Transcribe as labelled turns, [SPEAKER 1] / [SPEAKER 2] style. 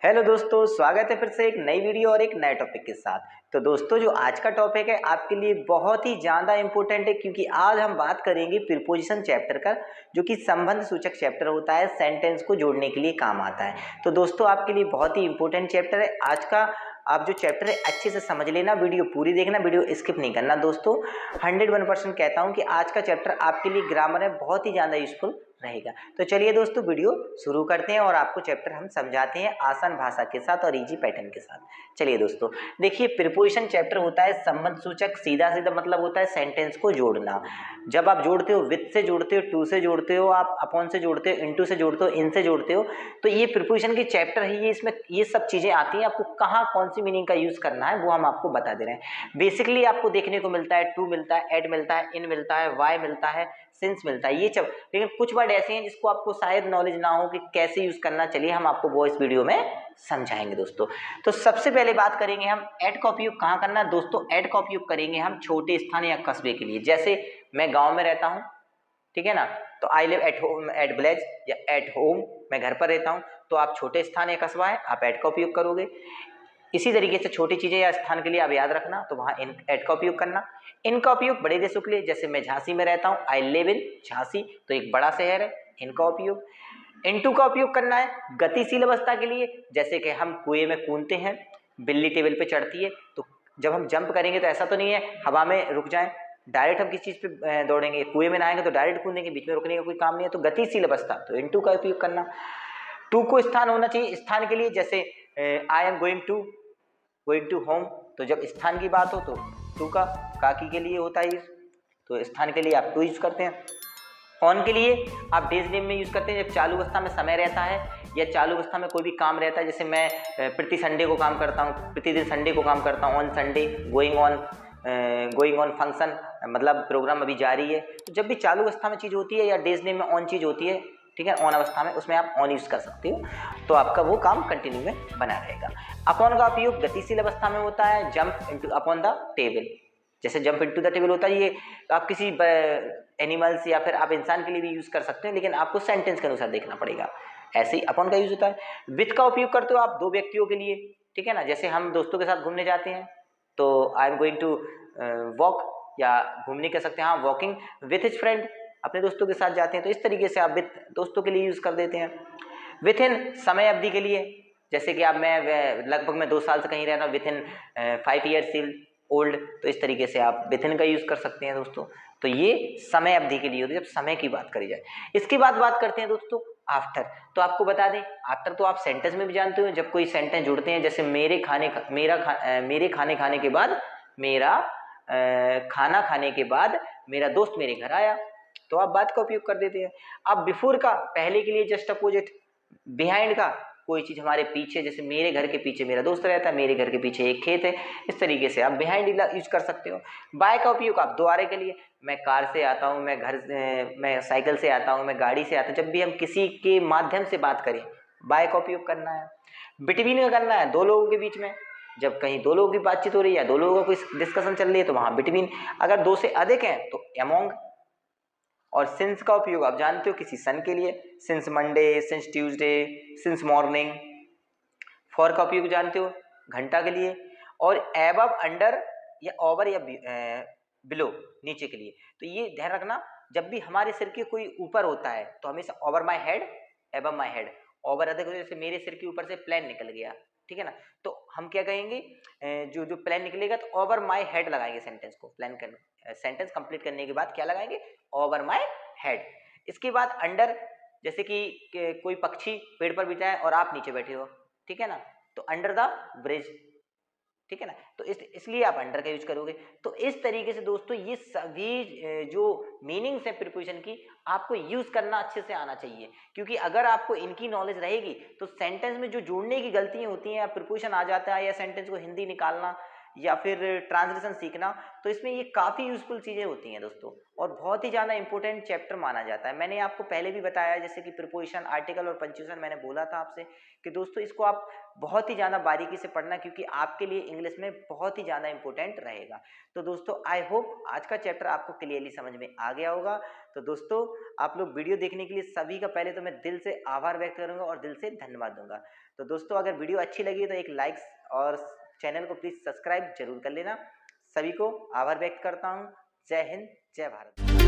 [SPEAKER 1] Hello दोस्तों, स्वागत है फिर से एक नई वीडियो और एक नए टॉपिक के साथ। तो दोस्तों, जो आज का टॉपिक है आपके लिए बहुत ही ज़्यादा इम्पोर्टेंट है, क्योंकि आज हम बात करेंगे प्रीपोजिशन चैप्टर का, जो कि संबंध सूचक चैप्टर होता है, सेंटेंस को जोड़ने के लिए काम आता है। तो दोस्तों, आपके लिए बहुत ही इंपॉर्टेंट चैप्टर है आज का। आप जो चैप्टर है अच्छे से समझ लेना, वीडियो पूरी देखना, वीडियो स्किप नहीं करना दोस्तों। 101% कहता हूँ कि आज का चैप्टर आपके लिए ग्रामर है बहुत ही ज़्यादा यूजफुल रहेगा। तो चलिए दोस्तों, वीडियो शुरू करते हैं और आपको चैप्टर हम समझाते हैं आसान भाषा के साथ और इजी पैटर्न के साथ। चलिए दोस्तों, देखिए प्रीपोजिशन चैप्टर होता है संबंध सूचक, सीधा सीधा मतलब होता है सेंटेंस को जोड़ना। जब आप जोड़ते हो, विथ से जोड़ते हो, टू से जोड़ते हो, आप अपॉन से जोड़ते हो, इनटू से जोड़ते हो, इन से जोड़ते हो, तो ये प्रीपोजिशन की चैप्टर है। ये इसमें ये सब चीजें आती हैं। आपको कहाँ कौन सी मीनिंग का यूज करना है वो हम आपको बता दे रहे हैं। बेसिकली आपको देखने को मिलता है टू मिलता है, एड मिलता है, इन मिलता है, वाई मिलता है, सिंस मिलता है, ये सब। लेकिन कुछ वर्ड ऐसे हैं जिसको आपको शायद नॉलेज ना हो कि कैसे यूज करना। चलिए हम आपको वो इस वीडियो में समझाएंगे दोस्तों। तो सबसे पहले बात करेंगे हम ऐड का उपयोग कहाँ करना है दोस्तों। ऐड का उपयोग करेंगे हम छोटे स्थान या कस्बे के लिए। जैसे मैं गांव में रहता हूँ, ठीक है ना, तो I live at home at village, या एट होम मैं घर पर रहता हूँ। तो आप छोटे स्थान या कस्बा है, आप ऐड का उपयोग करोगे। इसी तरीके से छोटी चीजें या स्थान के लिए आप याद रखना, तो वहां इन ऐड का उपयोग करना। इनका उपयोग बड़े देशों के लिए, जैसे मैं झांसी में रहता हूँ, आई लिव इन झांसी, तो एक बड़ा शहर है, इनका उपयोग। इनटू का उपयोग करना है गतिशील अवस्था के लिए, जैसे कि हम कुएं में कूदते हैं, बिल्ली टेबल पे चढ़ती है, तो जब हम जंप करेंगे तो ऐसा तो नहीं है हवा में रुक जाएं, डायरेक्ट हम किस चीज पे दौड़ेंगे। कुएं में नहाएंगे तो डायरेक्ट कूदेंगे, बीच में रुकने का कोई काम नहीं है। तो गतिशील अवस्था, तो इनटू का उपयोग करना। टू को स्थान होना चाहिए, स्थान के लिए, जैसे I am going to home, तो जब स्थान की बात हो तो टू का काकी के लिए होता है, तो स्थान के लिए आप टू यूज करते हैं। ऑन के लिए आप डेज नेम में यूज करते हैं जब चालू अवस्था में समय रहता है या चालू अवस्था में कोई भी काम रहता है। जैसे मैं प्रति संडे को काम करता हूँ, प्रतिदिन संडे को काम करता हूँ, on Sunday, going on function, मतलब प्रोग्राम अभी जारी है। तो जब भी चालू अवस्था में चीज होती है या डेज नेम में ऑन चीज होती है, ठीक है, ऑन अवस्था में, उसमें आप ऑन यूज कर सकते हो, तो आपका वो काम कंटिन्यू में बना रहेगा। अपॉन का उपयोग गतिशील अवस्था में होता है, jump into upon the table, जैसे जंप इनटू द टेबल होता है, ये आप किसी एनिमल्स या फिर आप इंसान के लिए भी यूज कर सकते हैं, लेकिन आपको सेंटेंस के अनुसार देखना पड़ेगा। ऐसे ही अपॉन का यूज होता है। विथ का उपयोग करते हो आप दो व्यक्तियों के लिए, ठीक है ना, जैसे हम दोस्तों के साथ घूमने जाते हैं, तो I am going to walk, या घूमने कह सकते हैं, हाँ वॉकिंग विथ हिज फ्रेंड, अपने दोस्तों के साथ जाते हैं, तो इस तरीके से आप विथ दोस्तों के लिए यूज कर देते हैं। विथ इन समय अवधि के लिए, जैसे कि आप मैं लगभग मैं 2 साल से कहीं रह रहा हूँ, विथ इन 5 ईयर्स ओल्ड, तो इस तरीके से आप विथ इन का यूज कर सकते हैं दोस्तों। तो ये समय अवधि के लिए होती है, जब समय की बात करी जाए। इसके बाद बात करते हैं दोस्तों आफ्टर। तो आपको बता दें, आफ्टर तो आप सेंटेंस में भी जानते हो, जब कोई सेंटेंस जुड़ते हैं, जैसे मेरे खाने खाने के बाद, मेरा खाना खाने के बाद मेरा दोस्त मेरे घर आया, तो आप बात का उपयोग कर देते हैं। अब बिफोर का पहले के लिए जस्ट अपोजिट, बिहाइंड का कोई चीज हमारे पीछे, जैसे मेरे घर के पीछे मेरा दोस्त रहता है, मेरे घर के पीछे एक खेत है, इस तरीके से आप बिहाइंड यूज कर सकते हो। बाय का उपयोग आप द्वारे के लिए, मैं कार से आता हूँ, मैं साइकिल से आता हूँ, मैं गाड़ी से आता हूँ, जब भी हम किसी के माध्यम से बात करें, बाय का उपयोग करना है। बिटवीन का करना है दो लोगों के बीच में, जब कहीं दो लोगों की बातचीत हो रही है, दो लोगों का कोई डिस्कशन चल रही है, तो वहां बिटवीन। अगर दो से अधिक है तो अमोंग। और सिंस का उपयोग आप जानते हो किसी सन के लिए, since Monday, since Tuesday, since morning. For का उपयोग जानते हो घंटा के लिए। और एबव, अंडर, या ओवर, या बिलो, नीचे के लिए। तो ये ध्यान रखना, जब भी हमारे सिर के कोई ऊपर होता है तो हमेशा over my head, above my head. Over अधिक, जैसे मेरे सिर के ऊपर से प्लेन निकल गया, ठीक है ना, तो हम क्या कहेंगे, जो जो प्लेन निकलेगा तो ओवर माई हेड लगाएंगे सेंटेंस को। सेंटेंस कंप्लीट करने के बाद क्या लगाएंगे, ओवर माई हेड। इसके बाद अंडर, जैसे कि कोई पक्षी पेड़ पर बिठा है और आप नीचे बैठे हो, ठीक है ना, तो अंडर द ब्रिज, ठीक है ना, तो इसलिए आप अंडर का यूज करोगे। तो इस तरीके से दोस्तों ये सभी जो मीनिंग्स है प्रीपोजिशन की, आपको यूज करना अच्छे से आना चाहिए, क्योंकि अगर आपको इनकी नॉलेज रहेगी तो सेंटेंस में जो जोड़ने की गलतियां होती हैं, या प्रीपोजिशन आ जाता है, या सेंटेंस को हिंदी निकालना, या फिर ट्रांसलेशन सीखना, तो इसमें ये काफ़ी यूज़फुल चीज़ें होती हैं दोस्तों, और बहुत ही ज़्यादा इंपॉर्टेंट चैप्टर माना जाता है। मैंने आपको पहले भी बताया, जैसे कि प्रीपोजिशन, आर्टिकल और पंक्चुएशन, मैंने बोला था आपसे कि दोस्तों इसको आप बहुत ही ज़्यादा बारीकी से पढ़ना, क्योंकि आपके लिए इंग्लिश में बहुत ही ज़्यादा इंपॉर्टेंट रहेगा। तो दोस्तों आई होप आज का चैप्टर आपको क्लियरली समझ में आ गया होगा। तो दोस्तों आप लोग वीडियो देखने के लिए सभी का पहले तो मैं दिल से आभार व्यक्त करूंगा और दिल से धन्यवाद दूंगा। तो दोस्तों अगर वीडियो अच्छी लगी तो एक लाइक और चैनल को प्लीज़ सब्सक्राइब जरूर कर लेना। सभी को आभार व्यक्त करता हूँ। जय हिंद, जय भारत।